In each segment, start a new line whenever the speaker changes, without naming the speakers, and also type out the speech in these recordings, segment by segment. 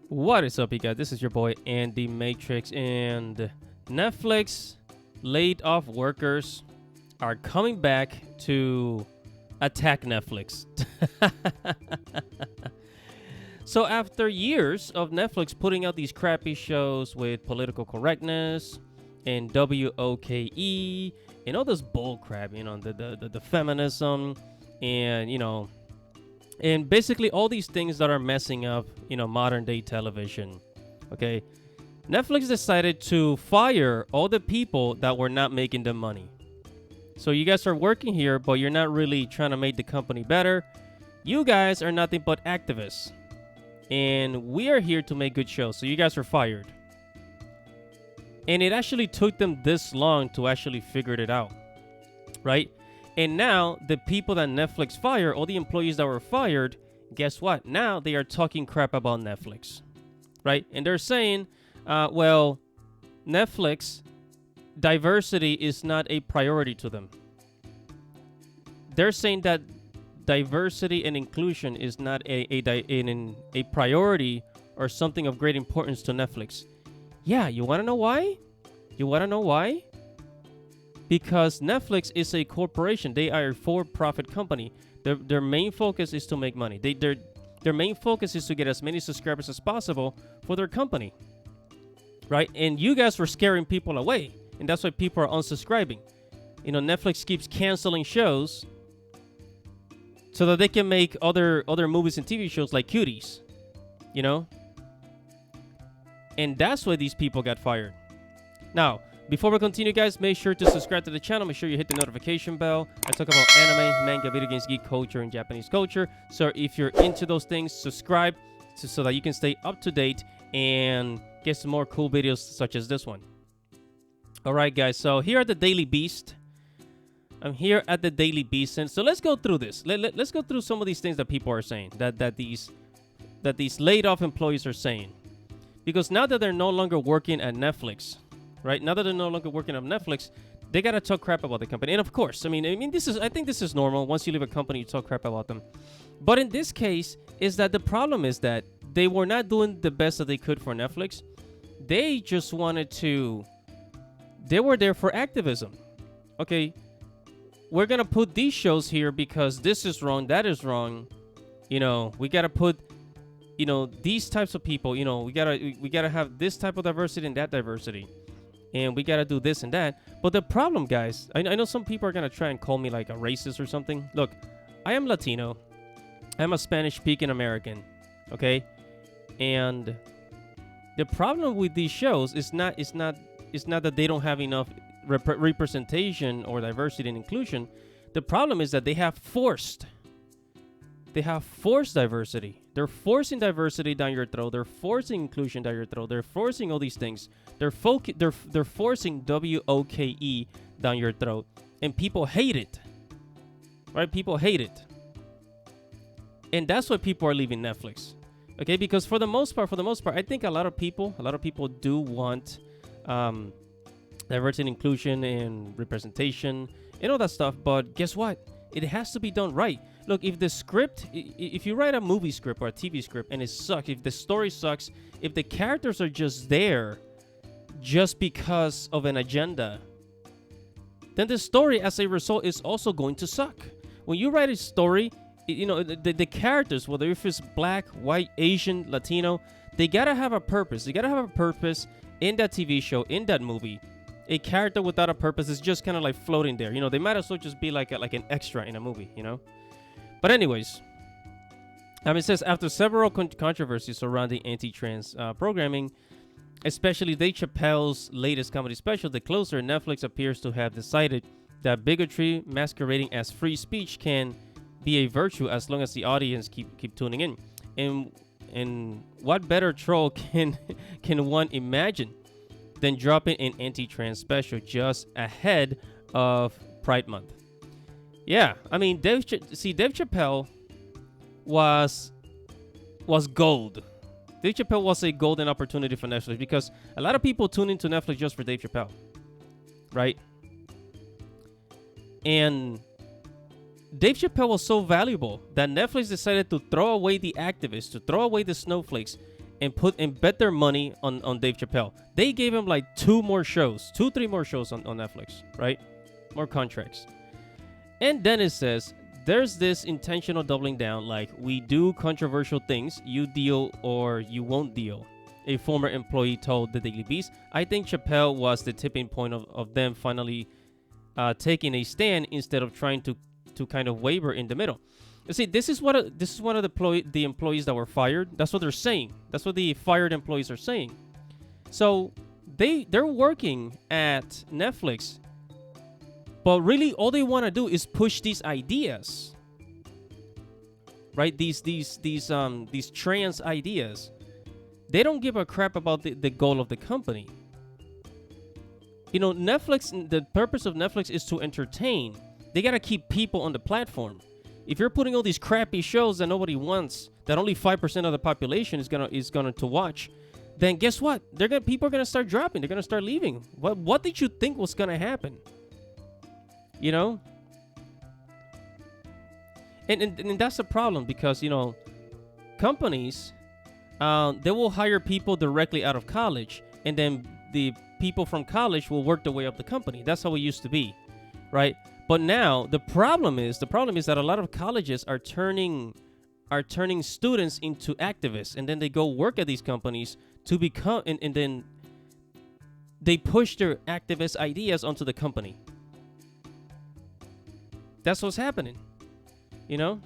What is up, you guys? This is your boy Andy Matrix, and Netflix laid off workers are coming back to attack Netflix. So after years of Netflix putting out these crappy shows with political correctness and WOKE and all this bull crap, the feminism and and basically all these things that are messing up, modern day television. Okay. Netflix decided to fire all the people that were not making them money. So you guys are working here, but you're not really trying to make the company better. You guys are nothing but activists. And we are here to make good shows. So you guys are fired. And it actually took them this long to actually figure it out. Right? And now, the people that Netflix fired, all the employees that were fired, guess what? Now they are talking crap about Netflix, right? And they're saying, well, Netflix, diversity is not a priority to them. They're saying that diversity and inclusion is not a priority or something of great importance to Netflix. Yeah, you want to know why? You want to know why? Because Netflix is a corporation. They are a for-profit company. Their main focus is to make money. Their main focus is to get as many subscribers as possible for their company. Right? And you guys were scaring people away. And that's why people are unsubscribing. Netflix keeps canceling shows so that they can make other movies and TV shows like Cuties. And that's why these people got fired. Now, before we continue, guys, make sure to subscribe to the channel. Make sure you hit the notification bell. I talk about anime, manga, video games, geek culture, and Japanese culture. So if you're into those things, subscribe so that you can stay up to date and get some more cool videos such as this one. All right, guys. So here at the Daily Beast. I'm here at the Daily Beast. And so let's go through this. Let's go through some of these things that people are saying, that these laid off employees are saying. Because now that they're no longer working at Netflix, right? Now that they're no longer working on Netflix, they gotta talk crap about the company. And of course, I think this is normal. Once you leave a company, you talk crap about them. But in this case, is that the problem is that they were not doing the best that they could for Netflix. They just wanted to. They were there for activism. Okay, we're gonna put these shows here because this is wrong, that is wrong. We gotta put. These types of people. We gotta have this type of diversity and that diversity. And we gotta do this and that. But the problem, guys, I know some people are gonna try and call me like a racist or something. Look, I am Latino. I'm a Spanish-speaking American. Okay? And the problem with these shows is not that they don't have enough representation or diversity and inclusion. The problem is that they have forced diversity. They're forcing diversity down your throat. They're forcing inclusion down your throat. They're forcing all these things. They're forcing WOKE down your throat. And people hate it. Right? People hate it. And that's why people are leaving Netflix. Okay? Because for the most part, I think a lot of people do want diversity and inclusion and representation and all that stuff. But guess what? It has to be done right. Look, if you write a movie script or a TV script and it sucks, if the story sucks, if the characters are just there just because of an agenda, then the story as a result is also going to suck. When you write a story, the characters, whether if it's black, white, Asian, Latino, they gotta have a purpose. They gotta have a purpose in that TV show, in that movie. A character without a purpose is just kind of like floating there. They might as well just be like an extra in a movie, But anyways, it says, after several controversies surrounding anti-trans programming, especially Dave Chappelle's latest comedy special, The Closer, Netflix appears to have decided that bigotry masquerading as free speech can be a virtue as long as the audience keep tuning in. And what better troll can one imagine than dropping an anti-trans special just ahead of Pride Month? Yeah, Dave Chappelle was gold. Dave Chappelle was a golden opportunity for Netflix because a lot of people tune into Netflix just for Dave Chappelle, right? And Dave Chappelle was so valuable that Netflix decided to throw away the activists, to throw away the snowflakes, and bet their money on Dave Chappelle. They gave him like 3 more shows on Netflix, right? More contracts. And then it says there's this intentional doubling down, like, we do controversial things, you deal or you won't deal, a former employee told the Daily Beast. I think Chappelle was the tipping point of them finally taking a stand instead of trying to kind of waver in the middle. You see, this is one of the employees that were fired. That's what they're saying. That's what the fired employees are saying. So they're working at Netflix, but really all they want to do is push these ideas, right? These trans ideas. They don't give a crap about the goal of the company. You know, Netflix, the purpose of Netflix is to entertain. They got to keep people on the platform. If you're putting all these crappy shows that nobody wants, that only 5% of the population is gonna to watch, then guess what? People are gonna start dropping. They're gonna start leaving. What did you think was gonna happen? You know? And that's the problem, because, you know, companies, they will hire people directly out of college, and then the people from college will work their way up the company. That's how it used to be, right? But now the problem is that a lot of colleges are turning students into activists, and then they go work at these companies to become, and then they push their activist ideas onto the company. That's what's happening, you know?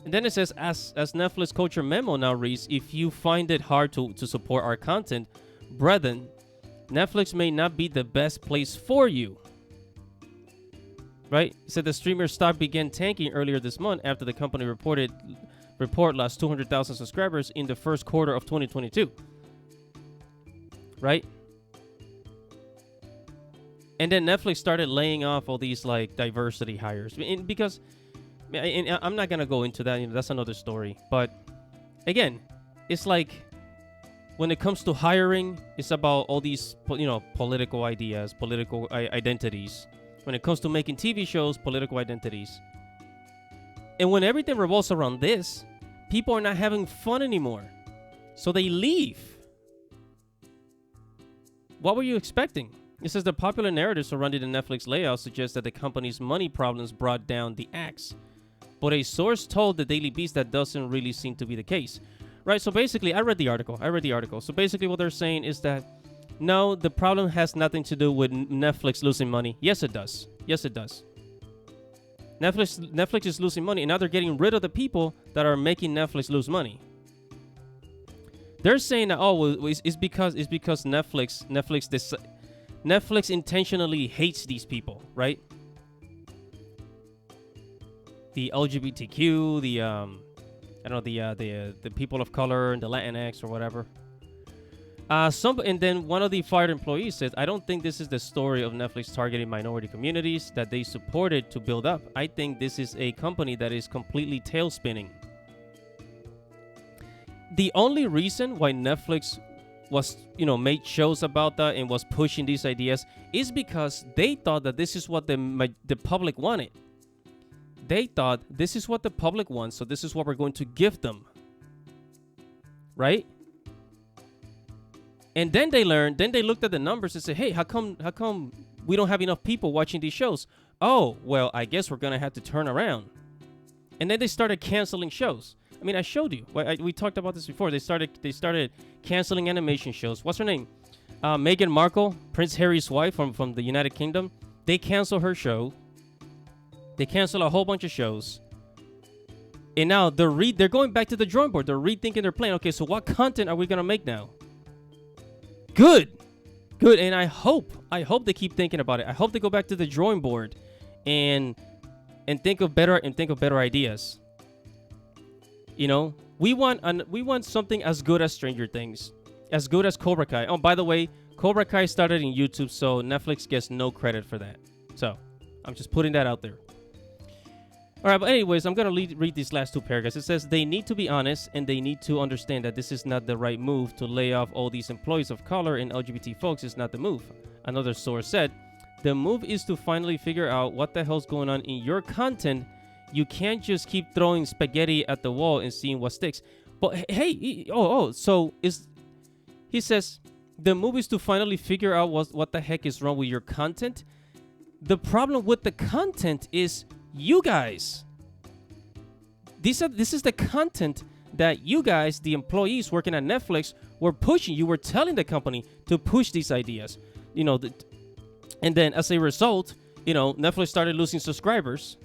And then it says, as Netflix culture memo now reads, if you find it hard to support our content, brethren, Netflix may not be the best place for you. Right? So the streamer's stock began tanking earlier this month after the company report lost 200,000 subscribers in the first quarter of 2022. Right? And then Netflix started laying off all these like diversity hires, because I'm not gonna go into that. You know, that's another story. But again, it's like when it comes to hiring, it's about all these political ideas, political identities. When it comes to making TV shows, political identities. And when everything revolves around this, people are not having fun anymore. So they leave. What were you expecting? It says the popular narrative surrounding the Netflix layoff suggests that the company's money problems brought down the axe. But a source told the Daily Beast that doesn't really seem to be the case. Right, so basically, I read the article. So basically what they're saying is that no, the problem has nothing to do with Netflix losing money. Yes, it does. Netflix is losing money, and now they're getting rid of the people that are making Netflix lose money. They're saying that, it's because Netflix intentionally hates these people, right? The LGBTQ, the people of color, and the Latinx or whatever. And then one of the fired employees said, I don't think this is the story of Netflix targeting minority communities that they supported to build up. I think this is a company that is completely tail spinning. The only reason why Netflix was, made shows about that and was pushing these ideas is because they thought that this is what the public wanted. They thought this is what the public wants, so this is what we're going to give them. Right? And then they looked at the numbers and said, hey, how come we don't have enough people watching these shows? Oh, well, I guess we're going to have to turn around. And then they started canceling shows. I mean, I showed you. We talked about this before. They started canceling animation shows. What's her name? Meghan Markle, Prince Harry's wife from the United Kingdom. They canceled her show. They canceled a whole bunch of shows. And now they're going back to the drawing board. They're rethinking their plan. Okay, so what content are we going to make now? Good. And I hope they keep thinking about it. I hope they go back to the drawing board and think of better ideas. We want something as good as Stranger Things, as good as Cobra Kai. Oh, by the way, Cobra Kai started in YouTube, so Netflix gets no credit for that. So I'm just putting that out there. All right, but anyways, I'm going to read these last 2 paragraphs. It says, they need to be honest, and they need to understand that this is not the right move to lay off all these employees of color and LGBT folks. Is not the move. Another source said, the move is to finally figure out what the hell's going on in your content. You can't just keep throwing spaghetti at the wall and seeing what sticks. But hey, so he says the move is to finally figure out what the heck is wrong with your content. The problem with the content is you guys. This is the content that you guys, the employees working at Netflix, were pushing. You were telling the company to push these ideas, and then as a result, Netflix started losing subscribers.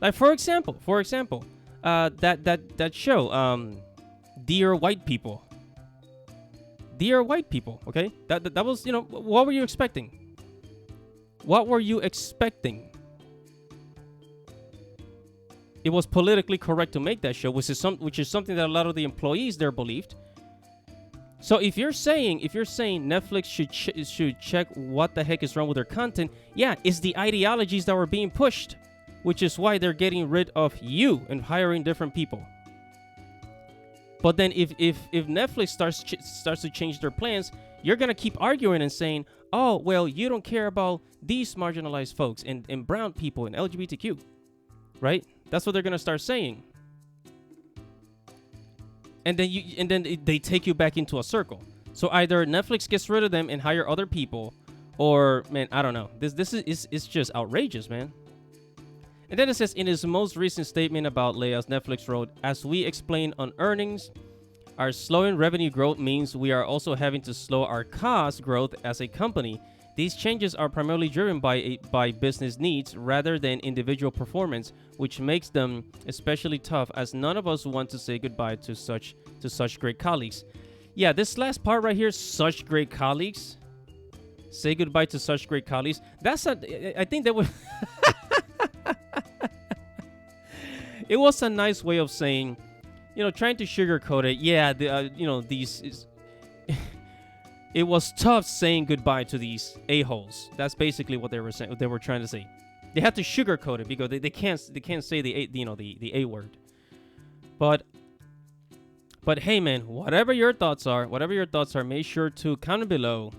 Like for example, that show, Dear White People. Dear White People. Okay, that was what were you expecting? What were you expecting? It was politically correct to make that show, which is something that a lot of the employees there believed. So if you're saying Netflix should check what the heck is wrong with their content, yeah, it's the ideologies that were being pushed, which is why they're getting rid of you and hiring different people. But then if Netflix starts to change their plans, you're gonna keep arguing and saying, oh well, you don't care about these marginalized folks and brown people and LGBTQ, right? That's what they're gonna start saying. And then they take you back into a circle. So either Netflix gets rid of them and hire other people, or man, I don't know. This is just outrageous, man. And then it says in his most recent statement about layoffs, Netflix wrote, as we explained on earnings, our slowing revenue growth means we are also having to slow our cost growth as a company. These changes are primarily driven by business needs rather than individual performance, which makes them especially tough as none of us want to say goodbye to such great colleagues. Yeah, this last part right here, such great colleagues. Say goodbye to such great colleagues. I think that was it was a nice way of saying, trying to sugarcoat it. Yeah, it was tough saying goodbye to these a-holes. That's basically what they were saying. They were trying to say. They had to sugarcoat it because they can't say the a word. But hey, man, whatever your thoughts are, make sure to comment below.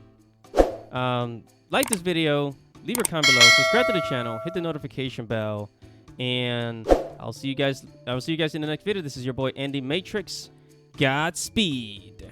Like this video, leave your comment below, subscribe to the channel, hit the notification bell, and I will see you guys in the next video. This is your boy Andy Matrix. Godspeed.